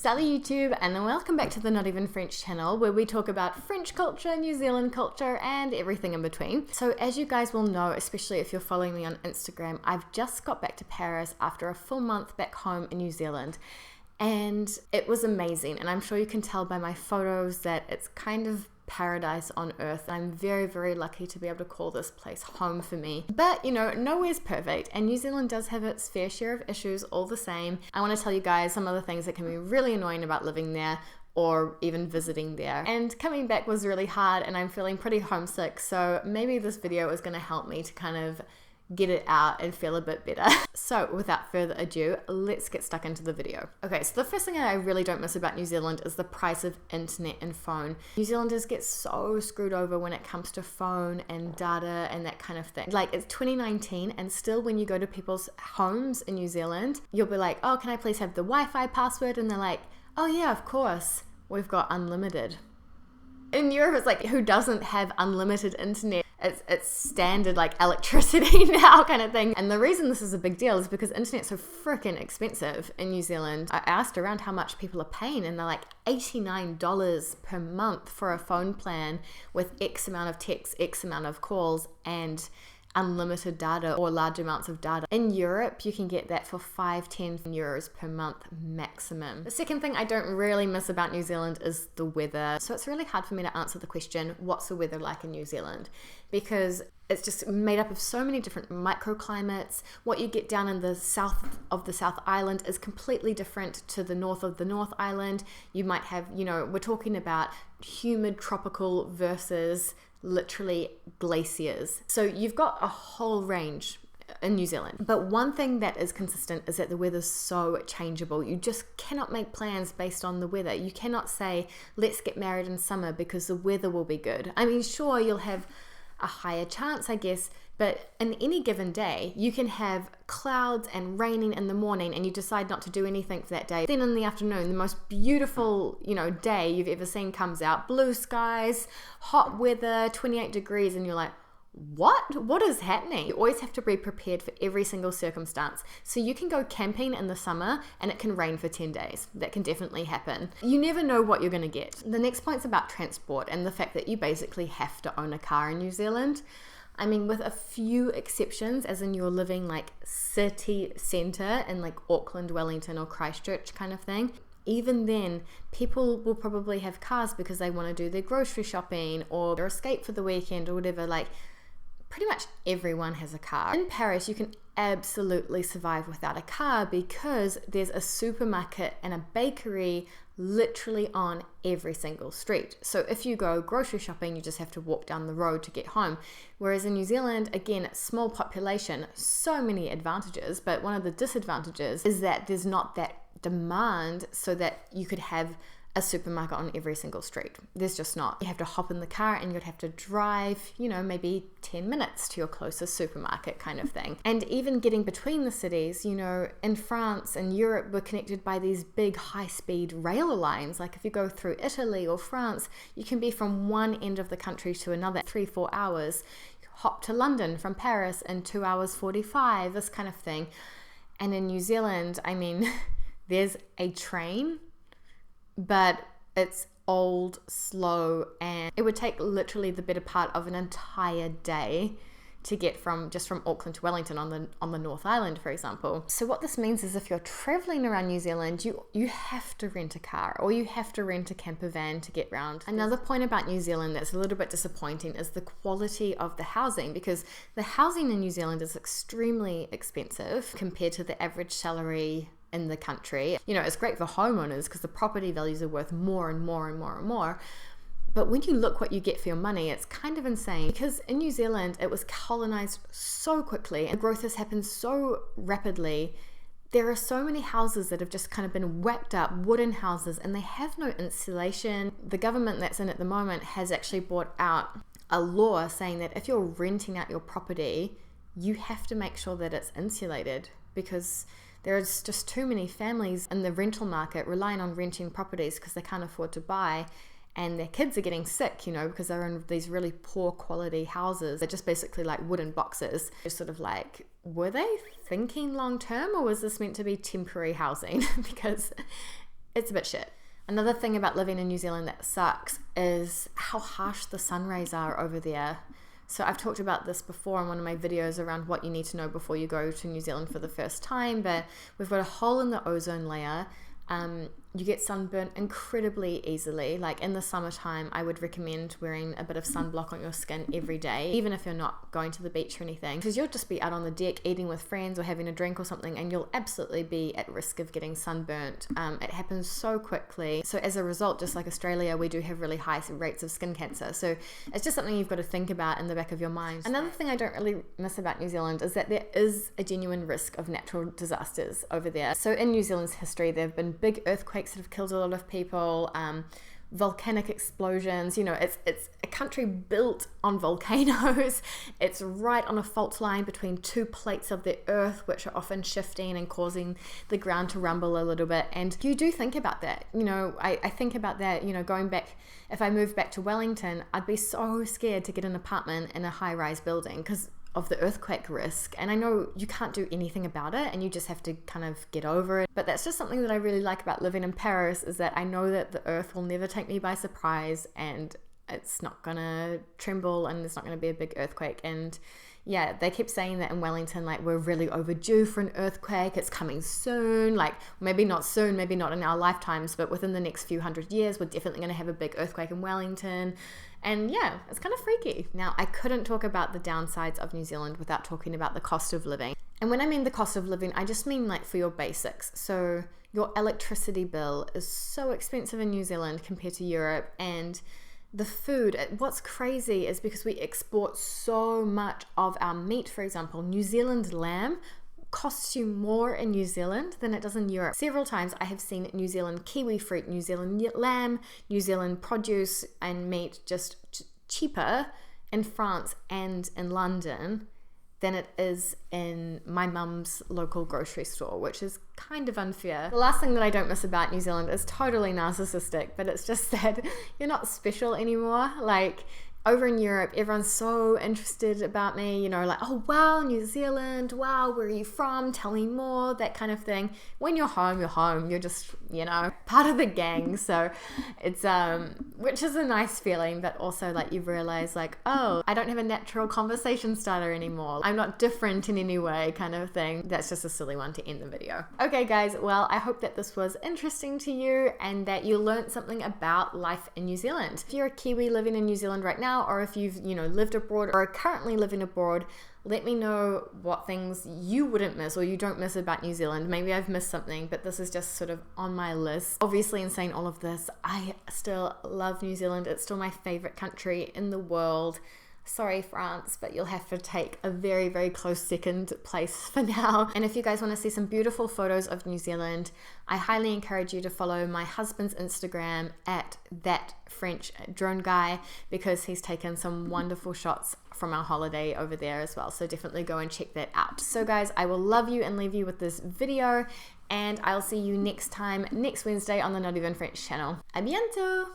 Salut YouTube, and welcome back to the Not Even French channel, where we talk about French culture, New Zealand culture, and everything in between. So as you guys will know, especially if you're following me on Instagram, I've just got back to Paris after a full month back home in New Zealand. And it was amazing, and I'm sure you can tell by my photos that it's kind of paradise on earth. I'm very, very lucky to be able to call this place home for me. But you know, nowhere's perfect, and New Zealand does have its fair share of issues all the same. I want to tell you guys some of the things that can be really annoying about living there or even visiting there. And coming back was really hard, and I'm feeling pretty homesick, so maybe this video is going to help me to kind of get it out and feel a bit better. So without further ado, let's get stuck into the video. Okay, so the first thing I really don't miss about New Zealand is the price of internet and phone. New Zealanders get so screwed over when it comes to phone and data and that kind of thing. Like, it's 2019 and still when you go to people's homes in New Zealand, you'll be like, oh, can I please have the Wi-Fi password? And they're like, oh yeah, of course, we've got unlimited. In Europe, it's like, who doesn't have unlimited internet? It's standard like electricity now kind of thing. And the reason this is a big deal is because internet's so freaking expensive in New Zealand. I asked around how much people are paying, and they're like $89 per month for a phone plan with X amount of texts, X amount of calls, and unlimited data or large amounts of data. In Europe, you can get that for 5-10 euros per month maximum. The second thing I don't really miss about New Zealand is the weather. So it's really hard for me to answer the question, what's the weather like in New Zealand? Because it's just made up of so many different microclimates. What you get down in the south of the South Island is completely different to the north of the North Island. You might have, you know, we're talking about humid tropical versus literally glaciers. So you've got a whole range in New Zealand. But one thing that is consistent is that the weather's so changeable. You just cannot make plans based on the weather. You cannot say, let's get married in summer because the weather will be good. I mean, sure, you'll have a higher chance, I guess, but in any given day, you can have clouds and raining in the morning and you decide not to do anything for that day. Then in the afternoon, the most beautiful, you know, day you've ever seen comes out, blue skies, hot weather, 28 degrees, and you're like, what is happening? You always have to be prepared for every single circumstance. So you can go camping in the summer and it can rain for 10 days. That can definitely happen. You never know what you're going to get. The next point's about transport and the fact that you basically have to own a car in New Zealand. I mean, with a few exceptions, as in you're living like city centre in like Auckland, Wellington or Christchurch kind of thing. Even then, people will probably have cars because they want to do their grocery shopping or their escape for the weekend or whatever. Like, pretty much everyone has a car. In Paris, you can absolutely survive without a car because there's a supermarket and a bakery literally on every single street. So if you go grocery shopping, you just have to walk down the road to get home. Whereas in New Zealand, again, small population, so many advantages, but one of the disadvantages is that there's not that demand so that you could have a supermarket on every single street. There's just not. You have to hop in the car and you'd have to drive, you know, maybe 10 minutes to your closest supermarket kind of thing. And even getting between the cities, you know, in France and Europe, we're connected by these big high-speed rail lines. Like if you go through Italy or France, you can be from one end of the country to another 3-4 hours. Hop to London from Paris in 2 hours 45, this kind of thing. And in New Zealand, I mean, there's a train, but it's old, slow, and it would take literally the better part of an entire day to get from Auckland to Wellington on the North Island, for example. So what this means is if you're traveling around New Zealand, you have to rent a car or you have to rent a camper van to get around. Another point about New Zealand that's a little bit disappointing is the quality of the housing, because the housing in New Zealand is extremely expensive compared to the average salary in the country. You know, it's great for homeowners because the property values are worth more and more and more and more. But when you look what you get for your money, it's kind of insane, because in New Zealand, it was colonized so quickly and growth has happened so rapidly. There are so many houses that have just kind of been whacked up, wooden houses, and they have no insulation. The government that's in at the moment has actually brought out a law saying that if you're renting out your property, you have to make sure that it's insulated, because there's just too many families in the rental market relying on renting properties because they can't afford to buy, and their kids are getting sick, you know, because they're in these really poor quality houses. They're just basically like wooden boxes. It's sort of like, were they thinking long term, or was this meant to be temporary housing? Because it's a bit shit. Another thing about living in New Zealand that sucks is how harsh the sun rays are over there. So I've talked about this before in one of my videos around what you need to know before you go to New Zealand for the first time, but we've got a hole in the ozone layer. You get sunburnt incredibly easily. Like in the summertime, I would recommend wearing a bit of sunblock on your skin every day, even if you're not going to the beach or anything, because you'll just be out on the deck eating with friends or having a drink or something, and you'll absolutely be at risk of getting sunburnt. It happens so quickly. So as a result, just like Australia, we do have really high rates of skin cancer. So it's just something you've got to think about in the back of your mind. Another thing I don't really miss about New Zealand is that there is a genuine risk of natural disasters over there. So in New Zealand's history, there have been big earthquakes that have killed a lot of people, volcanic explosions. You know, it's a country built on volcanoes. It's right on a fault line between two plates of the earth, which are often shifting and causing the ground to rumble a little bit. And you do think about that. You know, I think about that, you know, going back, if I moved back to Wellington, I'd be so scared to get an apartment in a high-rise building because of the earthquake risk. And I know you can't do anything about it and you just have to kind of get over it. But that's just something that I really like about living in Paris, is that I know that the earth will never take me by surprise and it's not gonna tremble and there's not gonna be a big earthquake. And yeah, they keep saying that in Wellington, like, we're really overdue for an earthquake, it's coming soon, like maybe not soon, maybe not in our lifetimes, but within the next few hundred years we're definitely going to have a big earthquake in Wellington. And yeah, it's kind of freaky. Now, I couldn't talk about the downsides of New Zealand without talking about the cost of living. And when I mean the cost of living, I just mean like for your basics. So your electricity bill is so expensive in New Zealand compared to Europe, and the food, what's crazy is because we export so much of our meat, for example, New Zealand lamb costs you more in New Zealand than it does in Europe. Several times I have seen New Zealand kiwi fruit, New Zealand lamb, New Zealand produce and meat just cheaper in France and in London than it is in my mum's local grocery store, which is kind of unfair. The last thing that I don't miss about New Zealand is totally narcissistic, but it's just that you're not special anymore. Like, over in Europe, everyone's so interested about me, you know, like, oh wow, New Zealand, wow, where are you from? Tell me more, that kind of thing. When you're home, you're just, you know, part of the gang. So it's, which is a nice feeling, but also like you realize like, oh, I don't have a natural conversation starter anymore. I'm not different in any way, kind of thing. That's just a silly one to end the video. Okay guys, well, I hope that this was interesting to you and that you learned something about life in New Zealand. If you're a Kiwi living in New Zealand right now, or if you've, you know, lived abroad or are currently living abroad, let me know what things you wouldn't miss or you don't miss about New Zealand. Maybe I've missed something, but this is just sort of on my list. Obviously, in saying all of this, I still love New Zealand. It's still my favorite country in the world. Sorry, France, but you'll have to take a very, very close second place for now. And if you guys want to see some beautiful photos of New Zealand, I highly encourage you to follow my husband's Instagram at @ThatFrenchDroneGuy, because he's taken some wonderful shots from our holiday over there as well. So definitely go and check that out. So guys, I will love you and leave you with this video, and I'll see you next time, next Wednesday on the Not Even French channel. A bientôt!